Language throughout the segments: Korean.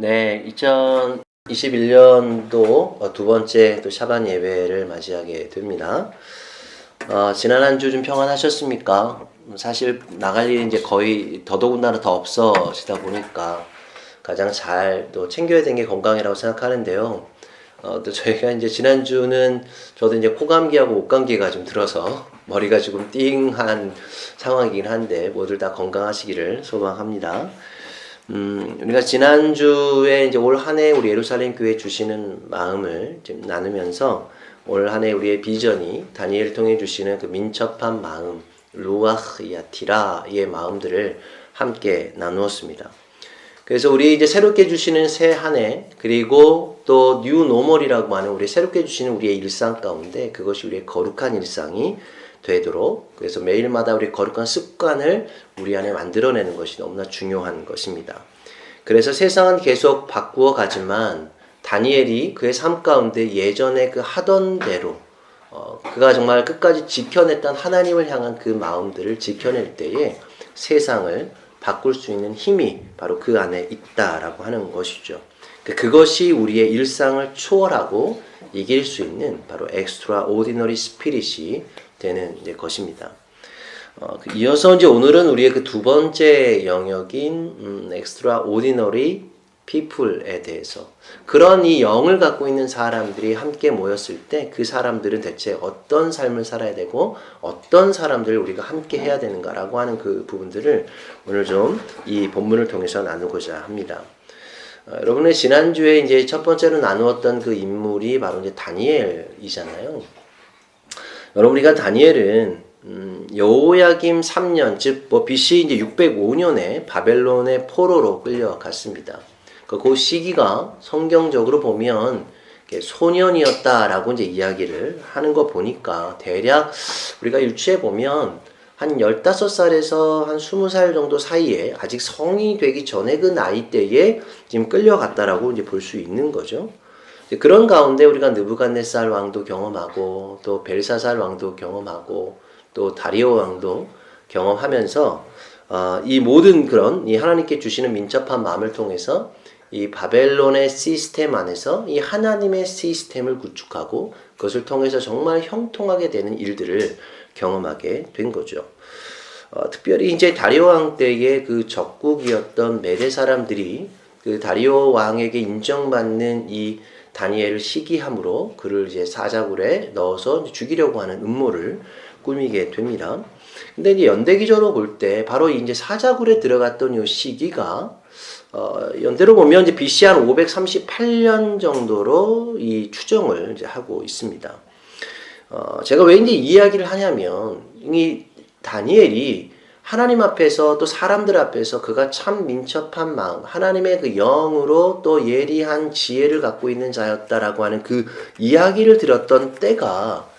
네, 2021년도 두 번째 또 샤반 예배를 맞이하게 됩니다. 지난 한 주 좀 평안하셨습니까? 사실 나갈 일이 이제 거의 더더군다나 더 없어지다 보니까 가장 잘 또 챙겨야 되는 게 건강이라고 생각하는데요. 또 저희가 이제 지난주는 저도 이제 코감기하고 목감기가 좀 들어서 머리가 조금 띵한 상황이긴 한데 모두 다 건강하시기를 소망합니다. 우리가 지난주에 이제 올 한 해 우리 예루살렘 교회 주시는 마음을 좀 나누면서 올 한 해 우리의 비전이 다니엘을 통해 주시는 그 민첩한 마음, 루아흐 야티라의 마음들을 함께 나누었습니다. 그래서 우리 이제 새롭게 주시는 새 한 해, 그리고 또 뉴 노멀이라고 하는 우리 새롭게 주시는 우리의 일상 가운데 그것이 우리의 거룩한 일상이 되도록, 그래서 매일마다 우리 거룩한 습관을 우리 안에 만들어내는 것이 너무나 중요한 것입니다. 그래서 세상은 계속 바꾸어 가지만 다니엘이 그의 삶 가운데 예전에 그 하던 대로 그가 정말 끝까지 지켜냈던 하나님을 향한 그 마음들을 지켜낼 때에 세상을 바꿀 수 있는 힘이 바로 그 안에 있다라고 하는 것이죠. 그것이 우리의 일상을 초월하고 이길 수 있는 바로 extraordinary spirit이 되는 것입니다. 이어서 이제 오늘은 우리의 그 두 번째 영역인 extraordinary people에 대해서, 그런 이 영을 갖고 있는 사람들이 함께 모였을 때 그 사람들은 대체 어떤 삶을 살아야 되고 어떤 사람들을 우리가 함께 해야 되는가라고 하는 그 부분들을 오늘 좀 이 본문을 통해서 나누고자 합니다. 여러분의 지난주에 이제 첫 번째로 나누었던 그 인물이 바로 이제 다니엘이잖아요. 여러분, 우리가 다니엘은 여호야김 3년, 즉 BC 이제 605년에 바벨론의 포로로 끌려갔습니다. 그 시기가 성경적으로 보면 소년이었다라고 이제 이야기를 하는 거 보니까 대략 우리가 유추해 보면 한 15살에서 한 20살 정도 사이에 아직 성인이 되기 전에 그 나이대에 지금 끌려갔다라고 이제 볼 수 있는 거죠. 그런 가운데 우리가 느부갓네살 왕도 경험하고 또 벨사살 왕도 경험하고 또 다리오 왕도 경험하면서 이 모든 그런 이 하나님께 주시는 민첩한 마음을 통해서 이 바벨론의 시스템 안에서 이 하나님의 시스템을 구축하고 그것을 통해서 정말 형통하게 되는 일들을 경험하게 된 거죠. 특별히 이제 다리오 왕 때의 그 적국이었던 메대 사람들이 그 다리오 왕에게 인정받는 이 다니엘을 시기함으로 그를 이제 사자굴에 넣어서 죽이려고 하는 음모를 꾸미게 됩니다. 근데 이제 연대기적으로 볼 때 바로 이제 사자굴에 들어갔던 이 시기가 연대로 보면 이제 BC 한 538년 정도로 이 추정을 이제 하고 있습니다. 제가 왜 이제 이 이야기를 하냐면 이 다니엘이 하나님 앞에서 또 사람들 앞에서 그가 참 민첩한 마음, 하나님의 그 영으로 또 예리한 지혜를 갖고 있는 자였다라고 하는 그 이야기를 들었던 때가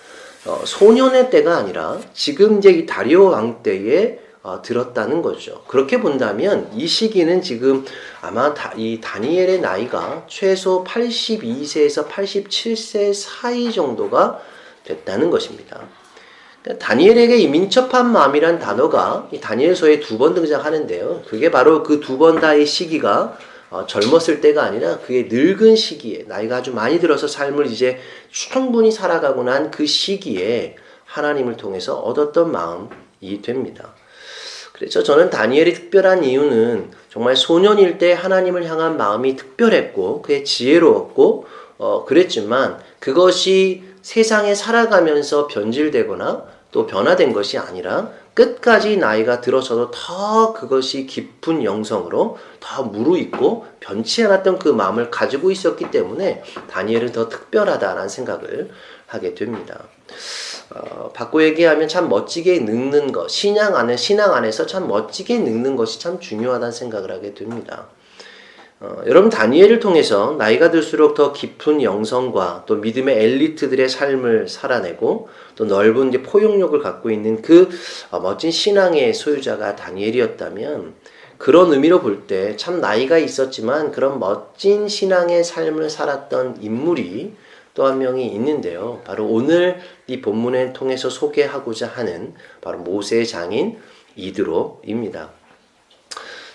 소년의 때가 아니라 지금 이제 이 다리오 왕 때에 들었다는 거죠. 그렇게 본다면 이 시기는 지금 아마 이 다니엘의 나이가 최소 82세에서 87세 사이 정도가 됐다는 것입니다. 다니엘에게 이 민첩한 마음이란 단어가 이 다니엘서에 2번 등장하는데요. 그게 바로 그 2번 다의 시기가 젊었을 때가 아니라 그의 늙은 시기에, 나이가 아주 많이 들어서 삶을 이제 충분히 살아가고 난 그 시기에 하나님을 통해서 얻었던 마음이 됩니다. 그래서 저는 다니엘이 특별한 이유는 정말 소년일 때 하나님을 향한 마음이 특별했고 그의 지혜로웠고 그랬지만 그것이 세상에 살아가면서 변질되거나 또 변화된 것이 아니라 끝까지 나이가 들어서도 더 그것이 깊은 영성으로 더 무르익고 변치 않았던 그 마음을 가지고 있었기 때문에 다니엘은 더 특별하다라는 생각을 하게 됩니다. 바꿔 얘기하면 참 멋지게 늙는 것, 신앙 안에서 참 멋지게 늙는 것이 참 중요하다는 생각을 하게 됩니다. 여러분, 다니엘을 통해서 나이가 들수록 더 깊은 영성과 또 믿음의 엘리트들의 삶을 살아내고 또 넓은 이제 포용력을 갖고 있는 그 멋진 신앙의 소유자가 다니엘이었다면, 그런 의미로 볼 때 참 나이가 있었지만 그런 멋진 신앙의 삶을 살았던 인물이 또 한 명이 있는데요. 바로 오늘 이 본문을 통해서 소개하고자 하는 바로 모세의 장인 이드로입니다.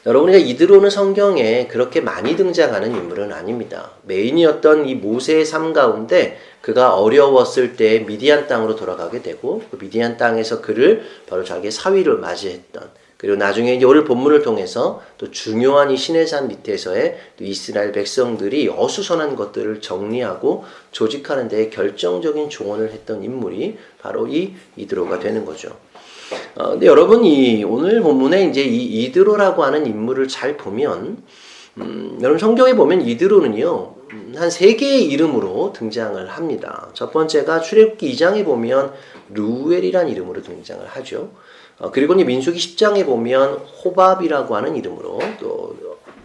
여러분, 우리가 이드로는 성경에 그렇게 많이 등장하는 인물은 아닙니다. 메인이었던 이 모세의 삶 가운데 그가 어려웠을 때 미디안 땅으로 돌아가게 되고 그 미디안 땅에서 그를 바로 자기의 사위를 맞이했던, 그리고 나중에 이제 오늘 본문을 통해서 또 중요한 이 시내산 밑에서의 또 이스라엘 백성들이 어수선한 것들을 정리하고 조직하는 데 결정적인 조언을 했던 인물이 바로 이 이드로가 되는 거죠. 근데 여러분이 오늘 본문에 이제 이 이드로라고 하는 인물을 잘 보면, 여러분 성경에 보면 이드로는요, 한 3개의 이름으로 등장을 합니다. 첫 번째가 출애굽기 2장에 보면 루엘이란 이름으로 등장을 하죠. 그리고 이제 민수기 10장에 보면 호밥이라고 하는 이름으로 또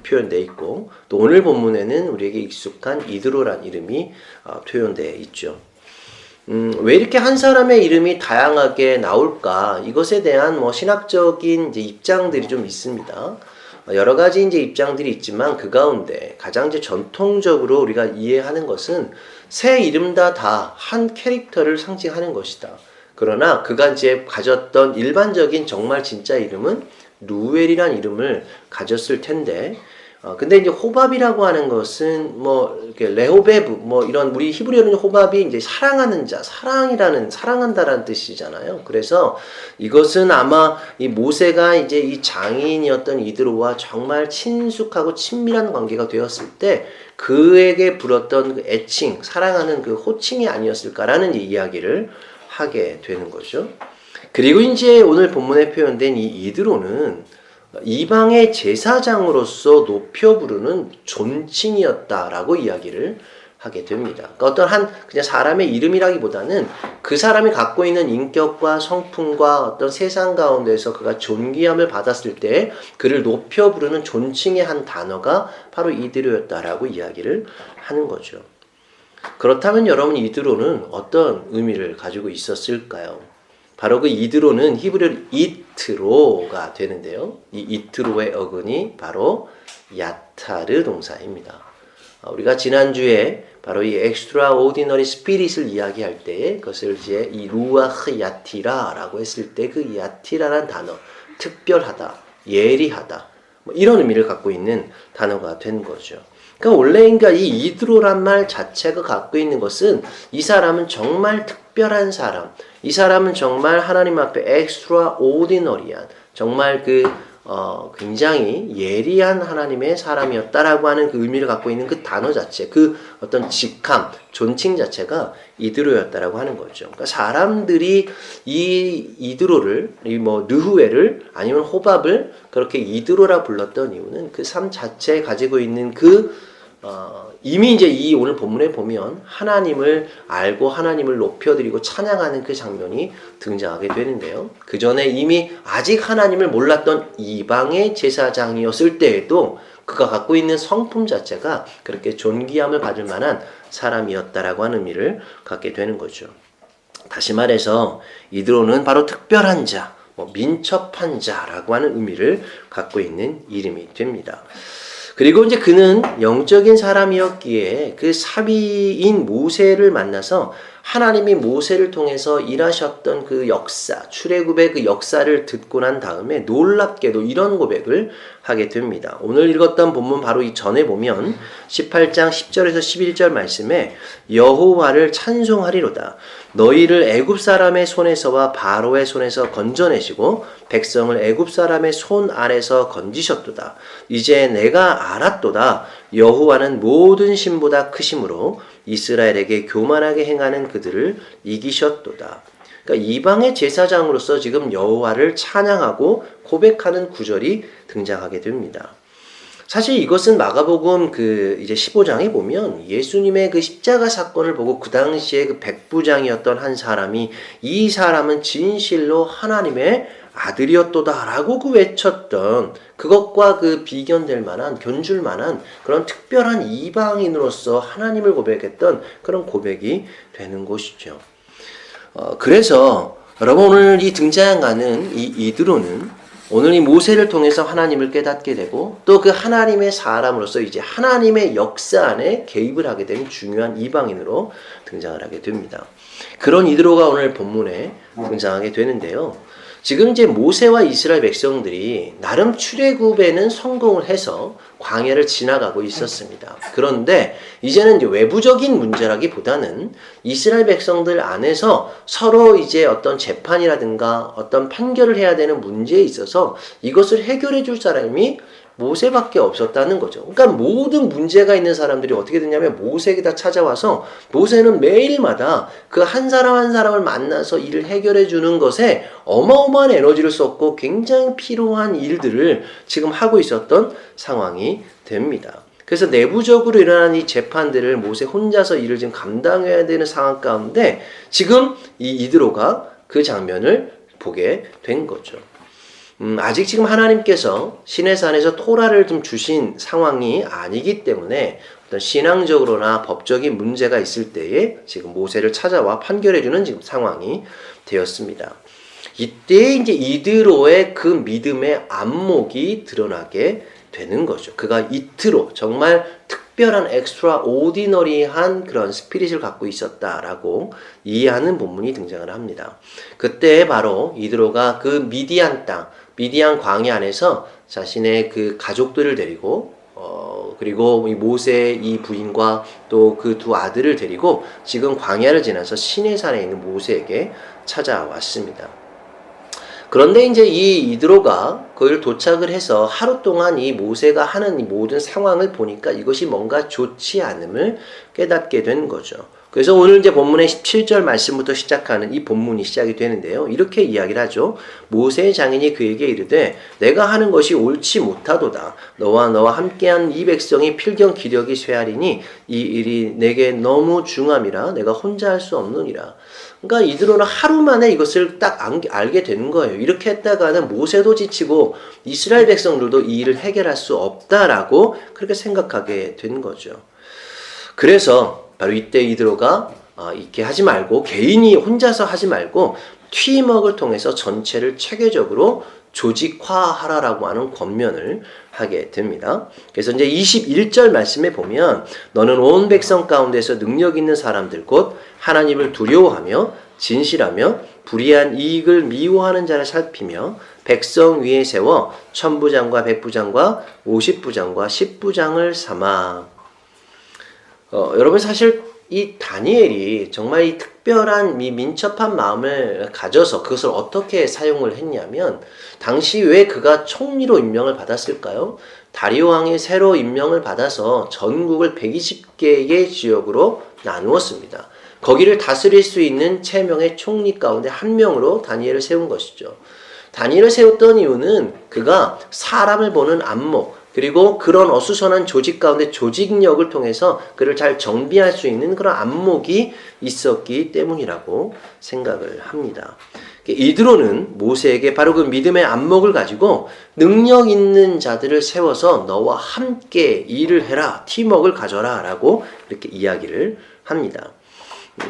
표현되어 있고, 또 오늘 본문에는 우리에게 익숙한 이드로란 이름이 표현되어 있죠. 왜 이렇게 한 사람의 이름이 다양하게 나올까? 이것에 대한 신학적인 이제 입장들이 좀 있습니다. 여러 가지 이제 입장들이 있지만 그 가운데 가장 이제 전통적으로 우리가 이해하는 것은 세 이름 다 한 캐릭터를 상징하는 것이다. 그러나 그가 이제 가졌던 일반적인 정말 진짜 이름은 루엘이란 이름을 가졌을 텐데, 근데 이제 호밥이라고 하는 것은 이렇게 레호베브 이런 우리 히브리어는 호밥이 이제 사랑하는 자, 사랑한다라는 뜻이잖아요. 그래서 이것은 아마 이 모세가 이제 이 장인이었던 이드로와 정말 친숙하고 친밀한 관계가 되었을 때 그에게 불었던 그 애칭, 사랑하는 그 호칭이 아니었을까라는 이야기를 하게 되는 거죠. 그리고 이제 오늘 본문에 표현된 이 이드로는 이방의 제사장으로서 높여 부르는 존칭이었다라고 이야기를 하게 됩니다. 그러니까 어떤 그냥 사람의 이름이라기보다는 그 사람이 갖고 있는 인격과 성품과 어떤 세상 가운데서 그가 존귀함을 받았을 때 그를 높여 부르는 존칭의 한 단어가 바로 이드로였다라고 이야기를 하는 거죠. 그렇다면 여러분, 이드로는 어떤 의미를 가지고 있었을까요? 바로 그 이드로는 히브리어로 이트로가 되는데요. 이 이트로의 어근이 바로 야타르 동사입니다. 우리가 지난주에 바로 이 extraordinary spirit을 이야기할 때 그것을 이제 이 루아흐 야티라라고 했을 때 그 야티라란 단어, 특별하다, 예리하다, 이런 의미를 갖고 있는 단어가 된 거죠. 그러니까 원래 이 이드로란 말 자체가 갖고 있는 것은 이 사람은 정말 특별한 사람, 이 사람은 정말 하나님 앞에 extraordinary한, 정말 굉장히 예리한 하나님의 사람이었다라고 하는 그 의미를 갖고 있는 그 단어 자체, 그 어떤 직함, 존칭 자체가 이드로였다라고 하는 거죠. 그러니까 사람들이 이 이드로를, 르후엘을 아니면 호밥을 그렇게 이드로라 불렀던 이유는 그 삶 자체에 가지고 있는 이미 이제 이 오늘 본문에 보면 하나님을 알고 하나님을 높여드리고 찬양하는 그 장면이 등장하게 되는데요. 그 전에 이미 아직 하나님을 몰랐던 이방의 제사장이었을 때에도 그가 갖고 있는 성품 자체가 그렇게 존귀함을 받을 만한 사람이었다라고 하는 의미를 갖게 되는 거죠. 다시 말해서 이드로는 바로 특별한 자, 민첩한 자라고 하는 의미를 갖고 있는 이름이 됩니다. 그리고 이제 그는 영적인 사람이었기에 그 사비인 모세를 만나서 하나님이 모세를 통해서 일하셨던 그 역사, 출애굽의 그 역사를 듣고 난 다음에 놀랍게도 이런 고백을 하게 됩니다. 오늘 읽었던 본문 바로 이 전에 보면 18장 10절에서 11절 말씀에 여호와를 찬송하리로다. 너희를 애굽 사람의 손에서와 바로의 손에서 건져내시고 백성을 애굽 사람의 손 아래서 건지셨도다. 이제 내가 알았도다. 여호와는 모든 신보다 크심으로 이스라엘에게 교만하게 행하는 그들을 이기셨도다. 그러니까 이방의 제사장으로서 지금 여호와를 찬양하고 고백하는 구절이 등장하게 됩니다. 사실 이것은 마가복음 이제 15장에 보면 예수님의 그 십자가 사건을 보고 그 당시에 그 백부장이었던 한 사람이 이 사람은 진실로 하나님의 아들이었도다라고 외쳤던 그것과 비견될 만한, 견줄 만한 그런 특별한 이방인으로서 하나님을 고백했던 그런 고백이 되는 것이죠. 그래서 여러분, 오늘 이 등장하는 이 이드로는 오늘 이 모세를 통해서 하나님을 깨닫게 되고 또 그 하나님의 사람으로서 이제 하나님의 역사 안에 개입을 하게 된 중요한 이방인으로 등장을 하게 됩니다. 그런 이드로가 오늘 본문에 등장하게 되는데요. 지금 이제 모세와 이스라엘 백성들이 나름 출애굽에는 성공을 해서 광야를 지나가고 있었습니다. 그런데 이제는 이제 외부적인 문제라기보다는 이스라엘 백성들 안에서 서로 이제 어떤 재판이라든가 어떤 판결을 해야 되는 문제에 있어서 이것을 해결해 줄 사람이 모세밖에 없었다는 거죠. 그러니까 모든 문제가 있는 사람들이 어떻게 됐냐면 모세에게 다 찾아와서 모세는 매일마다 그 한 사람 한 사람을 만나서 일을 해결해 주는 것에 어마어마한 에너지를 썼고 굉장히 필요한 일들을 지금 하고 있었던 상황이 됩니다. 그래서 내부적으로 일어난 이 재판들을 모세 혼자서 일을 지금 감당해야 되는 상황 가운데 지금 이 이드로가 그 장면을 보게 된 거죠. 아직 지금 하나님께서 시내산에서 토라를 좀 주신 상황이 아니기 때문에 어떤 신앙적으로나 법적인 문제가 있을 때에 지금 모세를 찾아와 판결해주는 지금 상황이 되었습니다. 이때 이제 이드로의 그 믿음의 안목이 드러나게 되는 거죠. 그가 이트로 정말 특별한 엑스트라오디너리한 그런 스피릿을 갖고 있었다라고 이해하는 본문이 등장을 합니다. 그때 바로 이드로가 그 미디안 땅, 미디안 광야 안에서 자신의 그 가족들을 데리고 그리고 이 모세의 이 부인과 또 그 두 아들을 데리고 지금 광야를 지나서 시내산에 있는 모세에게 찾아왔습니다. 그런데 이제 이 이드로가 거기를 도착을 해서 하루 동안 이 모세가 하는 이 모든 상황을 보니까 이것이 뭔가 좋지 않음을 깨닫게 된 거죠. 그래서 오늘 이제 본문의 17절 말씀부터 시작하는 이 본문이 시작이 되는데요. 이렇게 이야기를 하죠. 모세의 장인이 그에게 이르되 내가 하는 것이 옳지 못하도다. 너와 함께한 이 백성이 필경 기력이 쇠하리니 이 일이 내게 너무 중함이라 내가 혼자 할 수 없느니라. 그러니까 이드로는 하루 만에 이것을 딱 알게 되는 거예요. 이렇게 했다가는 모세도 지치고 이스라엘 백성들도 이 일을 해결할 수 없다라고 그렇게 생각하게 된 거죠. 그래서 바로 이때 이드로가 이렇게 하지 말고 개인이 혼자서 하지 말고 팀워크를 통해서 전체를 체계적으로 조직화하라라고 하는 권면을 하게 됩니다. 그래서 이제 21절 말씀에 보면 너는 온 백성 가운데서 능력 있는 사람들 곧 하나님을 두려워하며 진실하며 불의한 이익을 미워하는 자를 살피며 백성 위에 세워 천부장과 백부장과 50부장과 10부장을 삼아. 여러분 사실 이 다니엘이 정말 이 특별한 이 민첩한 마음을 가져서 그것을 어떻게 사용을 했냐면 당시 왜 그가 총리로 임명을 받았을까요? 다리오 왕이 새로 임명을 받아서 전국을 120개의 지역으로 나누었습니다. 거기를 다스릴 수 있는 3명의 총리 가운데 한 명으로 다니엘을 세운 것이죠. 다니엘을 세웠던 이유는 그가 사람을 보는 안목 그리고 그런 어수선한 조직 가운데 조직력을 통해서 그를 잘 정비할 수 있는 그런 안목이 있었기 때문이라고 생각을 합니다. 이드로는 모세에게 바로 그 믿음의 안목을 가지고 능력 있는 자들을 세워서 너와 함께 일을 해라, 팀워크를 가져라 라고 이렇게 이야기를 합니다.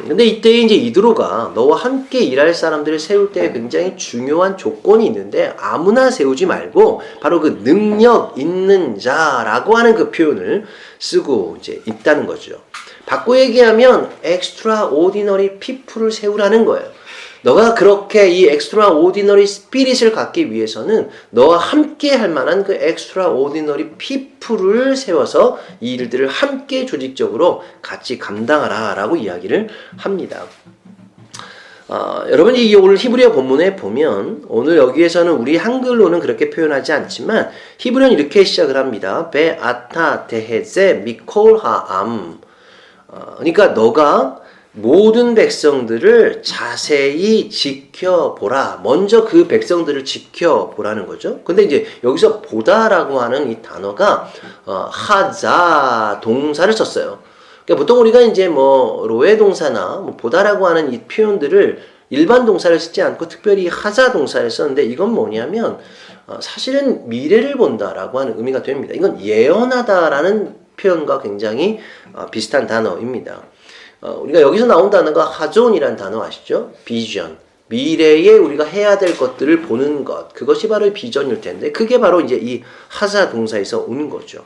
근데 이때 이제 이드로가 너와 함께 일할 사람들을 세울 때 굉장히 중요한 조건이 있는데 아무나 세우지 말고 바로 그 능력 있는 자라고 하는 그 표현을 쓰고 이제 있다는 거죠. 바꿔 얘기하면 extraordinary people을 세우라는 거예요. 너가 그렇게 이 extraordinary spirit을 갖기 위해서는 너와 함께 할 만한 그 extraordinary people을 세워서 이 일들을 함께 조직적으로 같이 감당하라 라고 이야기를 합니다. 여러분 이 오늘 히브리어 본문에 보면 오늘 여기에서는 우리 한글로는 그렇게 표현하지 않지만 히브리어는 이렇게 시작을 합니다. 베아타 데헤제 미콜 하암. 그러니까 너가 모든 백성들을 자세히 지켜보라. 먼저 그 백성들을 지켜보라는 거죠. 근데 이제 여기서 보다라고 하는 이 단어가 하자 동사를 썼어요. 그러니까 보통 우리가 이제 뭐 로에 동사나 뭐 보다라고 하는 이 표현들을 일반 동사를 쓰지 않고 특별히 하자 동사를 썼는데 이건 뭐냐면 사실은 미래를 본다라고 하는 의미가 됩니다. 이건 예언하다라는 표현과 굉장히 비슷한 단어입니다. 우리가 여기서 나온 단어가 하존이라는 단어 아시죠? 비전. 미래에 우리가 해야 될 것들을 보는 것. 그것이 바로 비전일 텐데, 그게 바로 이제 이 하사 동사에서 오는 거죠.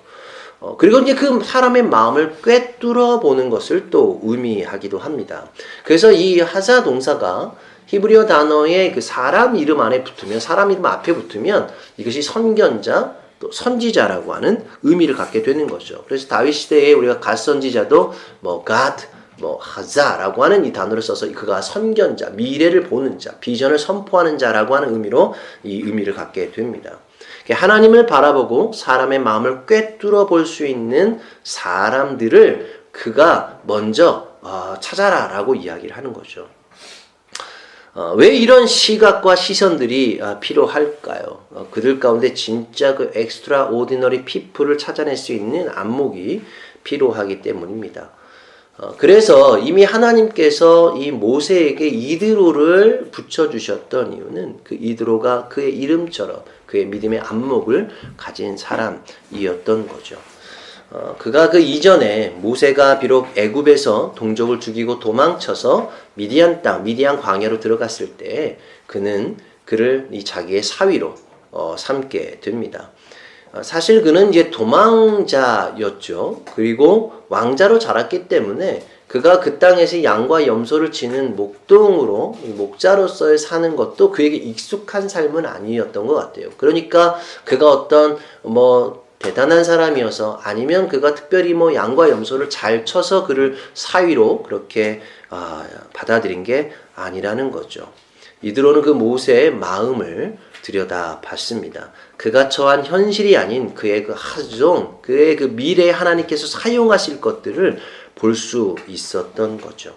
그리고 이제 그 사람의 마음을 꿰뚫어 보는 것을 또 의미하기도 합니다. 그래서 이 하자 동사가 히브리어 단어의 그 사람 이름 안에 붙으면, 사람 이름 앞에 붙으면 이것이 선견자, 또 선지자라고 하는 의미를 갖게 되는 거죠. 그래서 다윗 시대에 우리가 갓 선지자도 God, 하자라고 하는 이 단어를 써서 그가 선견자, 미래를 보는 자, 비전을 선포하는 자라고 하는 의미로 이 의미를 갖게 됩니다. 하나님을 바라보고 사람의 마음을 꿰뚫어 볼 수 있는 사람들을 그가 먼저 찾아라라고 이야기를 하는 거죠. 왜 이런 시각과 시선들이 필요할까요? 그들 가운데 진짜 그 extraordinary people을 찾아낼 수 있는 안목이 필요하기 때문입니다. 그래서 이미 하나님께서 이 모세에게 이드로를 붙여주셨던 이유는 그 이드로가 그의 이름처럼 그의 믿음의 안목을 가진 사람이었던 거죠. 그가 그 이전에 모세가 비록 애굽에서 동족을 죽이고 도망쳐서 미디안 땅, 미디안 광야로 들어갔을 때 그는 그를 이 자기의 사위로 삼게 됩니다. 사실 그는 이제 도망자였죠. 그리고 왕자로 자랐기 때문에 그가 그 땅에서 양과 염소를 치는 목동으로 목자로서의 사는 것도 그에게 익숙한 삶은 아니었던 것 같아요. 그러니까 그가 어떤 대단한 사람이어서 아니면 그가 특별히 양과 염소를 잘 쳐서 그를 사위로 그렇게 받아들인 게 아니라는 거죠. 이드로는 그 모세의 마음을 들여다봤습니다. 그가 처한 현실이 아닌 그의 그 하종, 그의 그 미래에 하나님께서 사용하실 것들을 볼 수 있었던 거죠.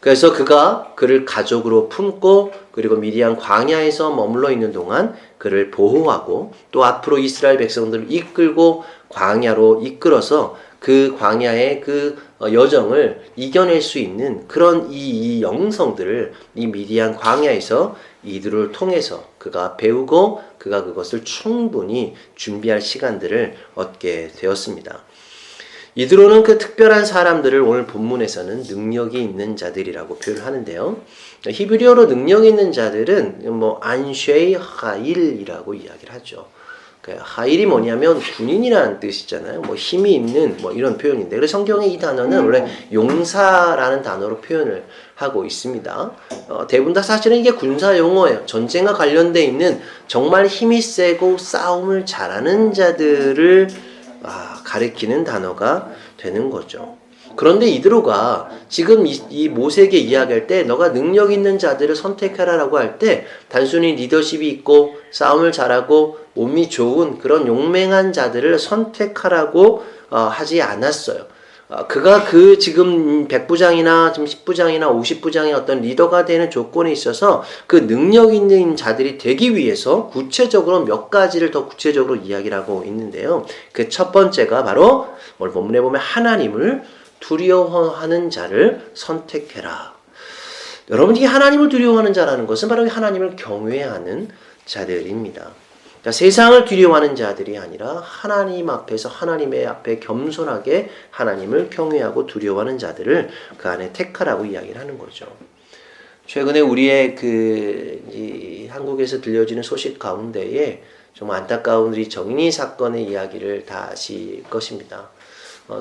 그래서 그가 그를 가족으로 품고 그리고 미디안 광야에서 머물러 있는 동안 그를 보호하고 또 앞으로 이스라엘 백성들을 이끌고 광야로 이끌어서 그 광야의 그 여정을 이겨낼 수 있는 그런 이 영성들을 이 미디안 광야에서 이들을 통해서 그가 배우고 그가 그것을 충분히 준비할 시간들을 얻게 되었습니다. 이드로는 그 특별한 사람들을 오늘 본문에서는 능력이 있는 자들이라고 표현하는데요. 히브리어로 능력 있는 자들은 안쉐이 하일이라고 이야기를 하죠. 하일이 뭐냐면 군인이라는 뜻이잖아요. 힘이 있는 이런 표현인데, 그래서 성경의 이 단어는 원래 용사라는 단어로 표현을 하고 있습니다. 대부분 다 사실은 이게 군사 용어예요. 전쟁과 관련돼 있는 정말 힘이 세고 싸움을 잘하는 자들을 가리키는 단어가 되는 거죠. 그런데 이드로가 지금 이 모세에게 이야기할 때 너가 능력 있는 자들을 선택하라라고 할 때 단순히 리더십이 있고 싸움을 잘하고 몸이 좋은 그런 용맹한 자들을 선택하라고 하지 않았어요. 그가 그 지금 100부장이나 지금 10부장이나 50부장의 어떤 리더가 되는 조건에 있어서 그 능력 있는 자들이 되기 위해서 구체적으로 몇 가지를 더 구체적으로 이야기를 하고 있는데요. 그 첫 번째가 바로 오늘 본문에 보면 하나님을 두려워하는 자를 선택해라. 여러분, 이 하나님을 두려워하는 자라는 것은 바로 하나님을 경외하는 자들입니다. 그러니까 세상을 두려워하는 자들이 아니라 하나님 앞에서 하나님의 앞에 겸손하게 하나님을 경외하고 두려워하는 자들을 그 안에 택하라고 이야기를 하는 거죠. 최근에 우리의 이 한국에서 들려지는 소식 가운데에 좀 안타까운 우리 정인이 사건의 이야기를 다 아실 것입니다.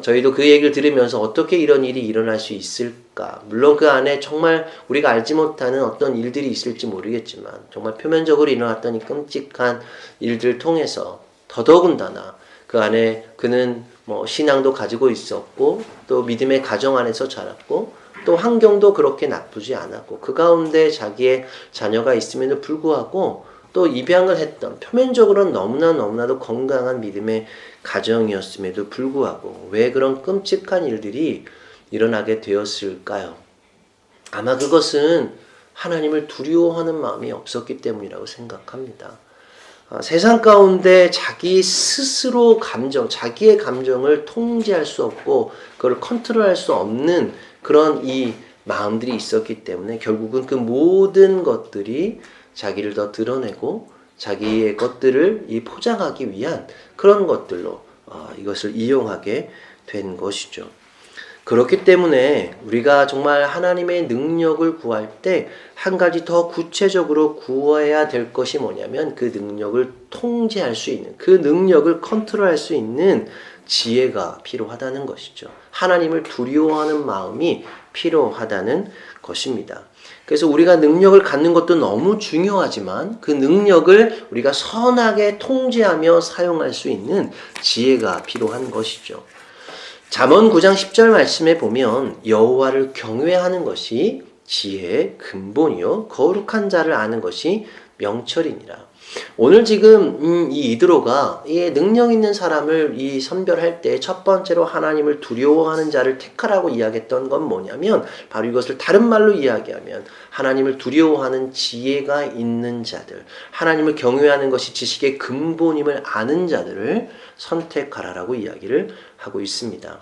저희도 그 얘기를 들으면서 어떻게 이런 일이 일어날 수 있을까? 물론 그 안에 정말 우리가 알지 못하는 어떤 일들이 있을지 모르겠지만 정말 표면적으로 일어났던 이 끔찍한 일들을 통해서 더더군다나 그 안에 그는 신앙도 가지고 있었고 또 믿음의 가정 안에서 자랐고 또 환경도 그렇게 나쁘지 않았고 그 가운데 자기의 자녀가 있음에도 불구하고 또 입양을 했던 표면적으로는 너무나도 건강한 믿음의 가정이었음에도 불구하고 왜 그런 끔찍한 일들이 일어나게 되었을까요? 아마 그것은 하나님을 두려워하는 마음이 없었기 때문이라고 생각합니다. 세상 가운데 자기 스스로 자기의 감정을 통제할 수 없고 그걸 컨트롤할 수 없는 그런 이 마음들이 있었기 때문에 결국은 그 모든 것들이 자기를 더 드러내고 자기의 것들을 포장하기 위한 그런 것들로 이것을 이용하게 된 것이죠. 그렇기 때문에 우리가 정말 하나님의 능력을 구할 때 한 가지 더 구체적으로 구해야 될 것이 뭐냐면 그 능력을 통제할 수 있는, 그 능력을 컨트롤할 수 있는 지혜가 필요하다는 것이죠. 하나님을 두려워하는 마음이 필요하다는 것입니다. 그래서 우리가 능력을 갖는 것도 너무 중요하지만 그 능력을 우리가 선하게 통제하며 사용할 수 있는 지혜가 필요한 것이죠. 잠언 9장 10절 말씀에 보면 여호와를 경외하는 것이 지혜의 근본이요 거룩한 자를 아는 것이 명철이니라. 오늘 지금 이 이드로가 이 능력 있는 사람을 이 선별할 때 첫 번째로 하나님을 두려워하는 자를 택하라고 이야기했던 건 뭐냐면 바로 이것을 다른 말로 이야기하면 하나님을 두려워하는 지혜가 있는 자들, 하나님을 경외하는 것이 지식의 근본임을 아는 자들을 선택하라라고 이야기를 하고 있습니다.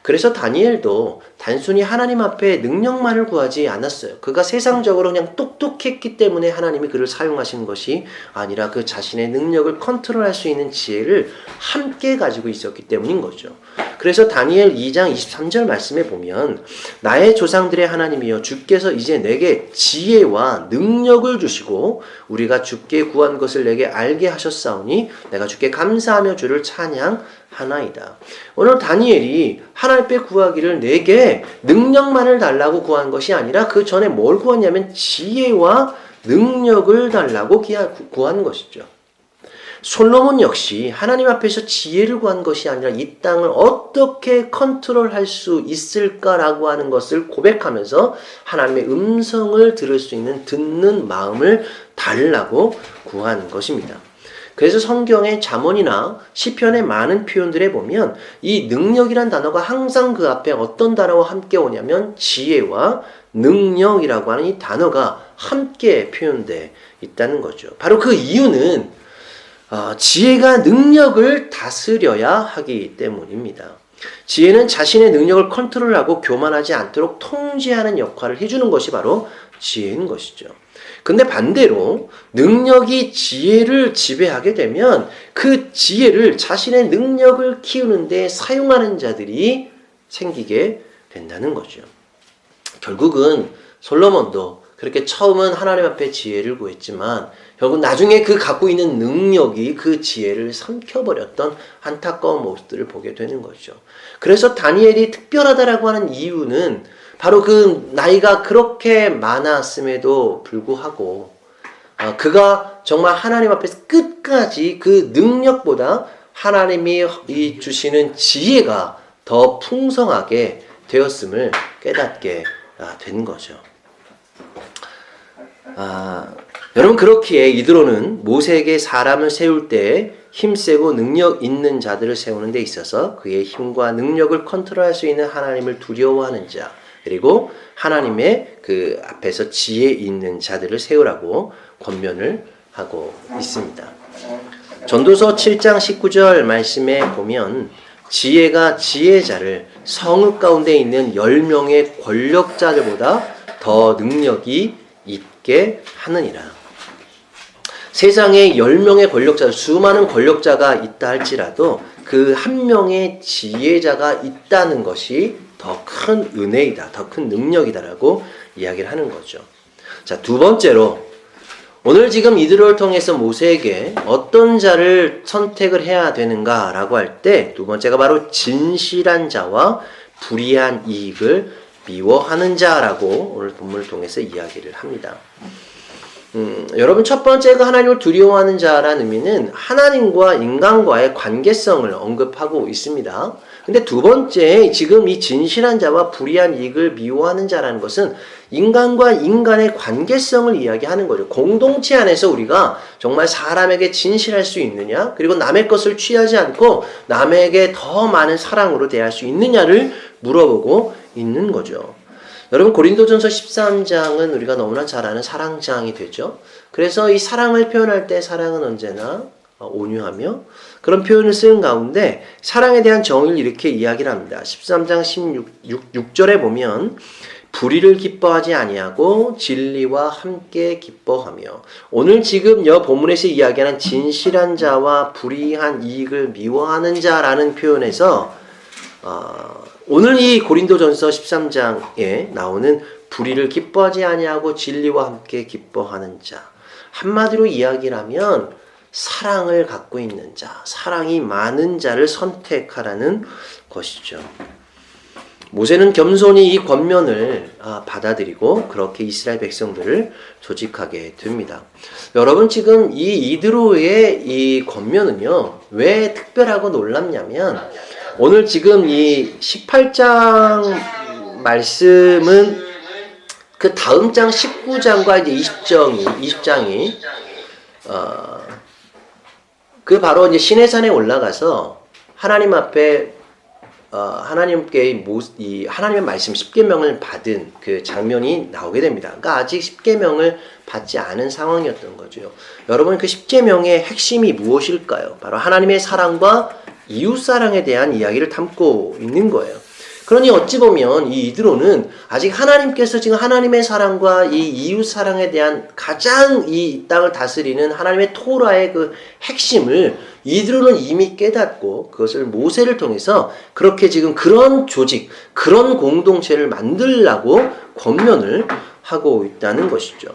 그래서 다니엘도 단순히 하나님 앞에 능력만을 구하지 않았어요. 그가 세상적으로 그냥 똑똑했기 때문에 하나님이 그를 사용하신 것이 아니라 그 자신의 능력을 컨트롤할 수 있는 지혜를 함께 가지고 있었기 때문인 거죠. 그래서 다니엘 2장 23절 말씀에 보면 나의 조상들의 하나님이여 주께서 이제 내게 지혜와 능력을 주시고 우리가 주께 구한 것을 내게 알게 하셨사오니 내가 주께 감사하며 주를 찬양하나이다. 오늘 다니엘이 하나님 앞에 구하기를 내게 능력만을 달라고 구한 것이 아니라 그 전에 뭘 구했냐면 지혜와 능력을 달라고 구한 것이죠. 솔로몬 역시 하나님 앞에서 지혜를 구한 것이 아니라 이 땅을 어떻게 컨트롤할 수 있을까라고 하는 것을 고백하면서 하나님의 음성을 들을 수 있는 듣는 마음을 달라고 구한 것입니다. 그래서 성경의 잠언이나 시편의 많은 표현들에 보면 이 능력이란 단어가 항상 그 앞에 어떤 단어와 함께 오냐면 지혜와 능력이라고 하는 이 단어가 함께 표현되어 있다는 거죠. 바로 그 이유는 지혜가 능력을 다스려야 하기 때문입니다. 지혜는 자신의 능력을 컨트롤하고 교만하지 않도록 통제하는 역할을 해주는 것이 바로 지혜인 것이죠. 근데 반대로 능력이 지혜를 지배하게 되면 그 지혜를 자신의 능력을 키우는 데 사용하는 자들이 생기게 된다는 거죠. 결국은 솔로몬도 그렇게 처음은 하나님 앞에 지혜를 구했지만 결국 나중에 그 갖고 있는 능력이 그 지혜를 삼켜버렸던 안타까운 모습들을 보게 되는 거죠. 그래서 다니엘이 특별하다라고 하는 이유는 바로 그 나이가 그렇게 많았음에도 불구하고 그가 정말 하나님 앞에서 끝까지 그 능력보다 하나님이 주시는 지혜가 더 풍성하게 되었음을 깨닫게 된 거죠. 여러분 그렇기에 이드로는 모세에게 사람을 세울 때 힘세고 능력 있는 자들을 세우는 데 있어서 그의 힘과 능력을 컨트롤할 수 있는 하나님을 두려워하는 자 그리고 하나님의 그 앞에서 지혜 있는 자들을 세우라고 권면을 하고 있습니다. 전도서 7장 19절 말씀에 보면 지혜가 지혜자를 성읍 가운데 있는 10명의 권력자들보다 더 능력이 있게 하느니라. 세상에 10명의 권력자, 수많은 권력자가 있다 할지라도 그 한 명의 지혜자가 있다는 것이 더 큰 은혜이다, 더 큰 능력이다라고 이야기를 하는 거죠. 자, 두 번째로 오늘 지금 이드로를 통해서 모세에게 어떤 자를 선택을 해야 되는가라고 할 때 두 번째가 바로 진실한 자와 불의한 이익을 미워하는 자라고 오늘 본문을 통해서 이야기를 합니다. 여러분 첫 번째가 하나님을 두려워하는 자라는 의미는 하나님과 인간과의 관계성을 언급하고 있습니다. 근데 두 번째 지금 이 진실한 자와 불의한 이익을 미워하는 자라는 것은 인간과 인간의 관계성을 이야기하는 거죠. 공동체 안에서 우리가 정말 사람에게 진실할 수 있느냐, 그리고 남의 것을 취하지 않고 남에게 더 많은 사랑으로 대할 수 있느냐를 물어보고 있는 거죠. 여러분 고린도전서 13장은 우리가 너무나 잘 아는 사랑장이 되죠. 그래서 이 사랑을 표현할 때 사랑은 언제나 온유하며 그런 표현을 쓰는 가운데 사랑에 대한 정의를 이렇게 이야기를 합니다. 13장 16절에 보면 불의를 기뻐하지 아니하고 진리와 함께 기뻐하며 오늘 지금 여 본문에서 이야기하는 진실한 자와 불의한 이익을 미워하는 자라는 표현에서 오늘 이 고린도전서 13장에 나오는 불의를 기뻐하지 아니하고 진리와 함께 기뻐하는 자 한마디로 이야기를 하면 사랑을 갖고 있는 자, 사랑이 많은 자를 선택하라는 것이죠. 모세는 겸손히 이 권면을 받아들이고 그렇게 이스라엘 백성들을 조직하게 됩니다. 여러분, 지금 이 이드로의 이 권면은요, 왜 특별하고 놀랍냐면, 오늘 지금 이 18장 말씀은 그 다음 장 19장과 이제 20장이 그 바로 이제 시내산에 올라가서 하나님 앞에 하나님께 이 하나님의 말씀 10계명을 받은 그 장면이 나오게 됩니다. 그러니까 아직 10계명을 받지 않은 상황이었던 거죠. 여러분, 그 10계명의 핵심이 무엇일까요? 바로 하나님의 사랑과 이웃 사랑에 대한 이야기를 담고 있는 거예요. 그러니 어찌 보면 이 이드로는 아직 하나님께서 지금 하나님의 사랑과 이 이웃 사랑에 대한 가장 이 땅을 다스리는 하나님의 토라의 그 핵심을 이드로는 이미 깨닫고 그것을 모세를 통해서 그렇게 지금 그런 조직, 그런 공동체를 만들라고 권면을 하고 있다는 것이죠.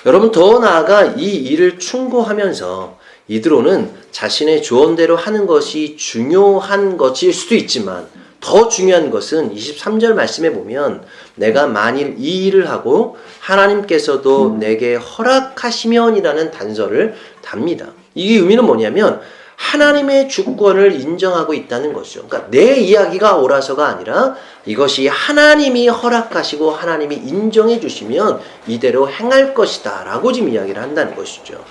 여러분, 더 나아가 이 일을 충고하면서 이드로는 자신의 조언대로 하는 것이 중요한 것일 수도 있지만 더 중요한 것은 23절 말씀에 보면 내가 만일 이 일을 하고 하나님께서도 내게 허락하시면이라는 단서를 답니다. 이 의미는 뭐냐면 하나님의 주권을 인정하고 있다는 것이죠. 그러니까 내 이야기가 옳아서가 아니라 이것이 하나님이 허락하시고 하나님이 인정해 주시면 이대로 행할 것이다 라고 지금 이야기를 한다는 것이죠.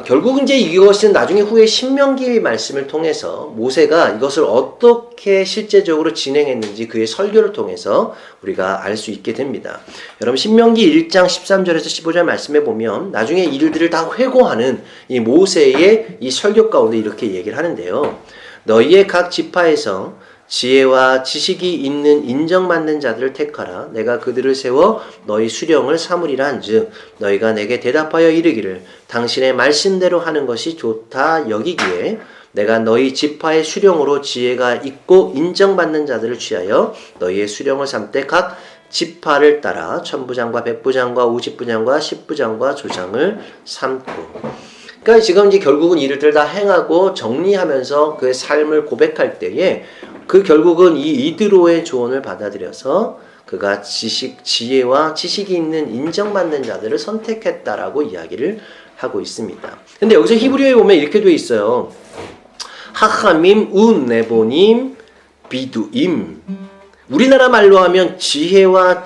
결국 이제 이것은 나중에 후에 신명기 말씀을 통해서 모세가 이것을 어떻게 실제적으로 진행했는지 그의 설교를 통해서 우리가 알 수 있게 됩니다. 여러분, 신명기 1장 13절에서 15절 말씀에 보면 나중에 이 일들을 다 회고하는 이 모세의 이 설교 가운데 이렇게 얘기를 하는데요. 너희의 각 지파에서 지혜와 지식이 있는 인정받는 자들을 택하라. 내가 그들을 세워 너희 수령을 삼으리라 한즉 너희가 내게 대답하여 이르기를 당신의 말씀대로 하는 것이 좋다 여기기에 내가 너희 지파의 수령으로 지혜가 있고 인정받는 자들을 취하여 너희의 수령을 삼되 각 지파를 따라 천부장과 백부장과 오십부장과 십부장과 조장을 삼고. 그러니까 지금 이제 결국은 이들을 다 행하고 정리하면서 그의 삶을 고백할 때에 그 결국은 이 이드로의 조언을 받아들여서 그가 지혜와 지식이 있는 인정받는 자들을 선택했다라고 이야기를 하고 있습니다. 근데 여기서 히브리어에 보면 이렇게 되어 있어요. 하함임, 운네보님, 비두임. 우리나라 말로 하면 지혜와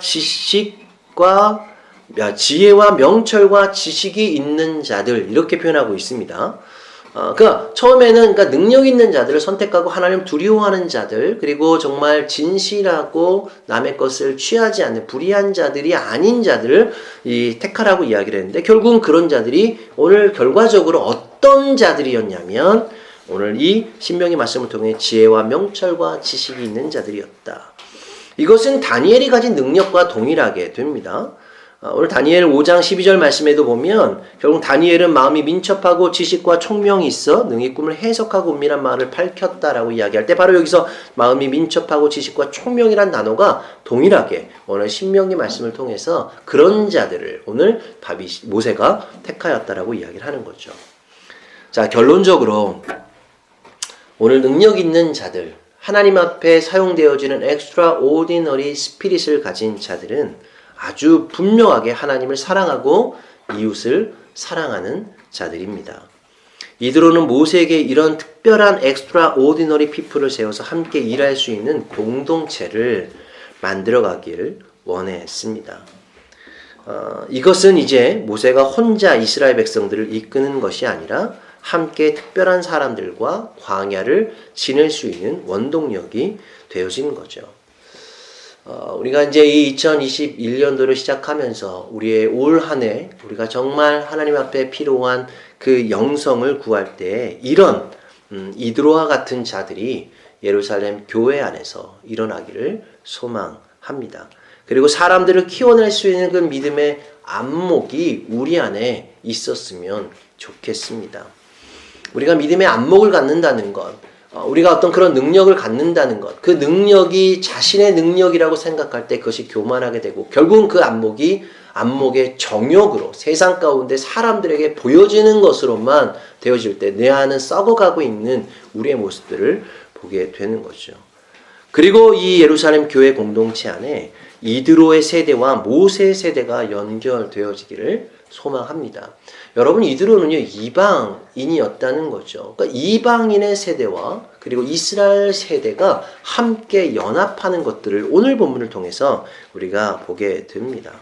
명철과 지식이 있는 자들 이렇게 표현하고 있습니다. 그러니까 처음에는 능력 있는 자들을 선택하고 하나님 두려워하는 자들, 그리고 정말 진실하고 남의 것을 취하지 않는 불의한 자들이 아닌 자들을 택하라고 이야기를 했는데 결국은 그런 자들이 오늘 결과적으로 어떤 자들이었냐면 오늘 이 신명기 말씀을 통해 지혜와 명철과 지식이 있는 자들이었다. 이것은 다니엘이 가진 능력과 동일하게 됩니다. 오늘 다니엘 5장 12절 말씀에도 보면 결국 다니엘은 마음이 민첩하고 지식과 총명이 있어 능히 꿈을 해석하고 은밀한 말을 밝혔다라고 이야기할 때 바로 여기서 마음이 민첩하고 지식과 총명이란 단어가 동일하게 오늘 신명기 말씀을 통해서 그런 자들을 오늘 모세가 택하였다라고 이야기를 하는 거죠. 자, 결론적으로 오늘 능력 있는 자들, 하나님 앞에 사용되어지는 extraordinary spirit을 가진 자들은 아주 분명하게 하나님을 사랑하고 이웃을 사랑하는 자들입니다. 이드로는 모세에게 이런 특별한 extraordinary people을 세워서 함께 일할 수 있는 공동체를 만들어가기를 원했습니다. 이것은 이제 모세가 혼자 이스라엘 백성들을 이끄는 것이 아니라 함께 특별한 사람들과 광야를 지낼 수 있는 원동력이 되어진 거죠. 우리가 이제 이 2021년도를 시작하면서 우리의 올 한 해 우리가 정말 하나님 앞에 필요한 그 영성을 구할 때 이런 이드로와 같은 자들이 예루살렘 교회 안에서 일어나기를 소망합니다. 그리고 사람들을 키워낼 수 있는 그 믿음의 안목이 우리 안에 있었으면 좋겠습니다. 우리가 믿음의 안목을 갖는다는 것, 우리가 어떤 그런 능력을 갖는다는 것, 그 능력이 자신의 능력이라고 생각할 때 그것이 교만하게 되고 결국은 그 안목이 안목의 정욕으로 세상 가운데 사람들에게 보여지는 것으로만 되어질 때 내 안은 썩어가고 있는 우리의 모습들을 보게 되는 거죠. 그리고 이 예루살렘 교회 공동체 안에 이드로의 세대와 모세의 세대가 연결되어지기를 소망합니다. 여러분, 이드로는요, 이방인이었다는 거죠. 그러니까 이방인의 세대와 그리고 이스라엘 세대가 함께 연합하는 것들을 오늘 본문을 통해서 우리가 보게 됩니다.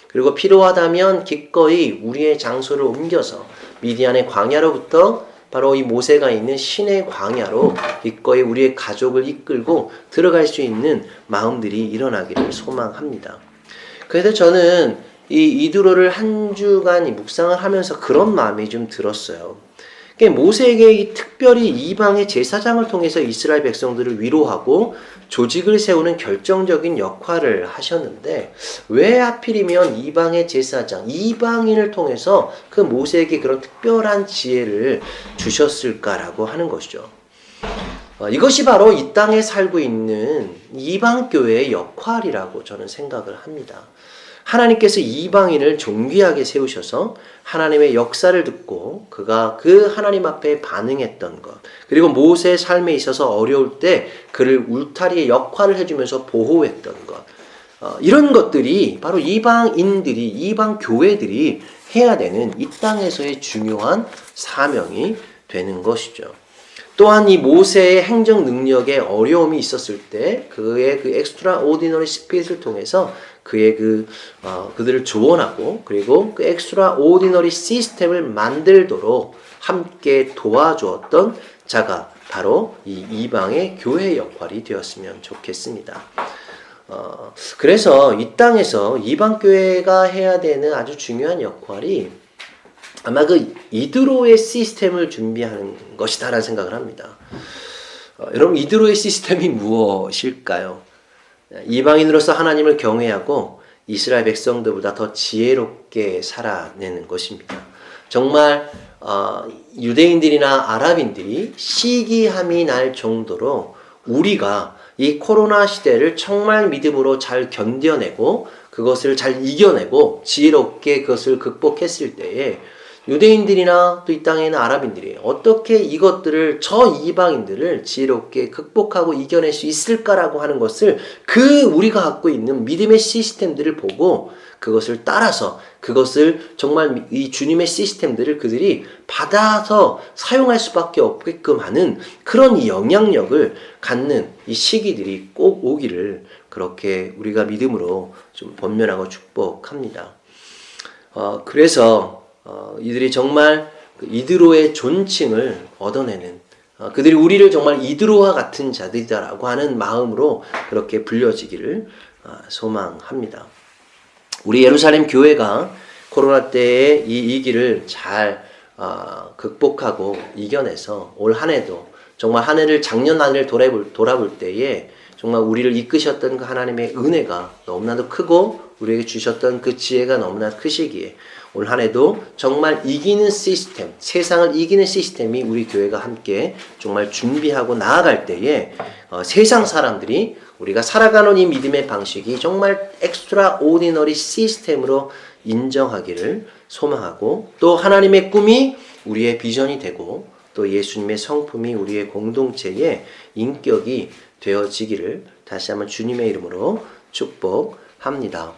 그리고 필요하다면 기꺼이 우리의 장소를 옮겨서 미디안의 광야로부터 바로 이 모세가 있는 신의 광야로 기꺼이 우리의 가족을 이끌고 들어갈 수 있는 마음들이 일어나기를 소망합니다. 그래서 저는 이 이드로를 한 주간 묵상을 하면서 그런 마음이 좀 들었어요. 모세에게 특별히 이방의 제사장을 통해서 이스라엘 백성들을 위로하고 조직을 세우는 결정적인 역할을 하셨는데 왜 하필이면 이방의 제사장, 이방인을 통해서 그 모세에게 그런 특별한 지혜를 주셨을까라고 하는 것이죠. 이것이 바로 이 땅에 살고 있는 이방교회의 역할이라고 저는 생각을 합니다. 하나님께서 이방인을 존귀하게 세우셔서 하나님의 역사를 듣고 그가 그 하나님 앞에 반응했던 것, 그리고 모세의 삶에 있어서 어려울 때 그를 울타리의 역할을 해주면서 보호했던 것, 이런 것들이 바로 이방인들이, 이방 교회들이 해야 되는 이 땅에서의 중요한 사명이 되는 것이죠. 또한 이 모세의 행정 능력에 어려움이 있었을 때 그의 그 엑스트라 오디너리 스피릿을 통해서 그의 그들을 조언하고 그리고 그 엑스트라 오디너리 시스템을 만들도록 함께 도와주었던 자가 바로 이 이방의 교회의 역할이 되었으면 좋겠습니다. 그래서 이 땅에서 이방 교회가 해야 되는 아주 중요한 역할이 아마 그 이드로의 시스템을 준비하는 것이다라는 생각을 합니다. 여러분, 이드로의 시스템이 무엇일까요? 이방인으로서 하나님을 경외하고 이스라엘 백성들보다 더 지혜롭게 살아내는 것입니다. 정말 유대인들이나 아랍인들이 시기함이 날 정도로 우리가 이 코로나 시대를 정말 믿음으로 잘 견뎌내고 그것을 잘 이겨내고 지혜롭게 그것을 극복했을 때에 유대인들이나 또 이 땅에 있는 아랍인들이 어떻게 이것들을 저 이방인들을 지혜롭게 극복하고 이겨낼 수 있을까라고 하는 것을 우리가 갖고 있는 믿음의 시스템들을 보고 그것을 따라서 그것을 정말 이 주님의 시스템들을 그들이 받아서 사용할 수밖에 없게끔 하는 그런 이 영향력을 갖는 이 시기들이 꼭 오기를 그렇게 우리가 믿음으로 좀 번면하고 축복합니다. 그래서 이들이 정말 이드로의 존칭을 얻어내는 그들이 우리를 정말 이드로와 같은 자들이다라고 하는 마음으로 그렇게 불려지기를 소망합니다. 우리 예루살렘 교회가 코로나 때의 이 위기를 잘 극복하고 이겨내서 올 한 해도 정말 한 해를 작년 한 해를 돌아볼 때에 정말 우리를 이끄셨던 그 하나님의 은혜가 너무나도 크고 우리에게 주셨던 그 지혜가 너무나 크시기에 올 한 해도 정말 이기는 시스템, 세상을 이기는 시스템이 우리 교회가 함께 정말 준비하고 나아갈 때에 세상 사람들이 우리가 살아가는 이 믿음의 방식이 정말 엑스트라 오디너리 시스템으로 인정하기를 소망하고 또 하나님의 꿈이 우리의 비전이 되고 또 예수님의 성품이 우리의 공동체의 인격이 되어지기를 다시 한번 주님의 이름으로 축복합니다.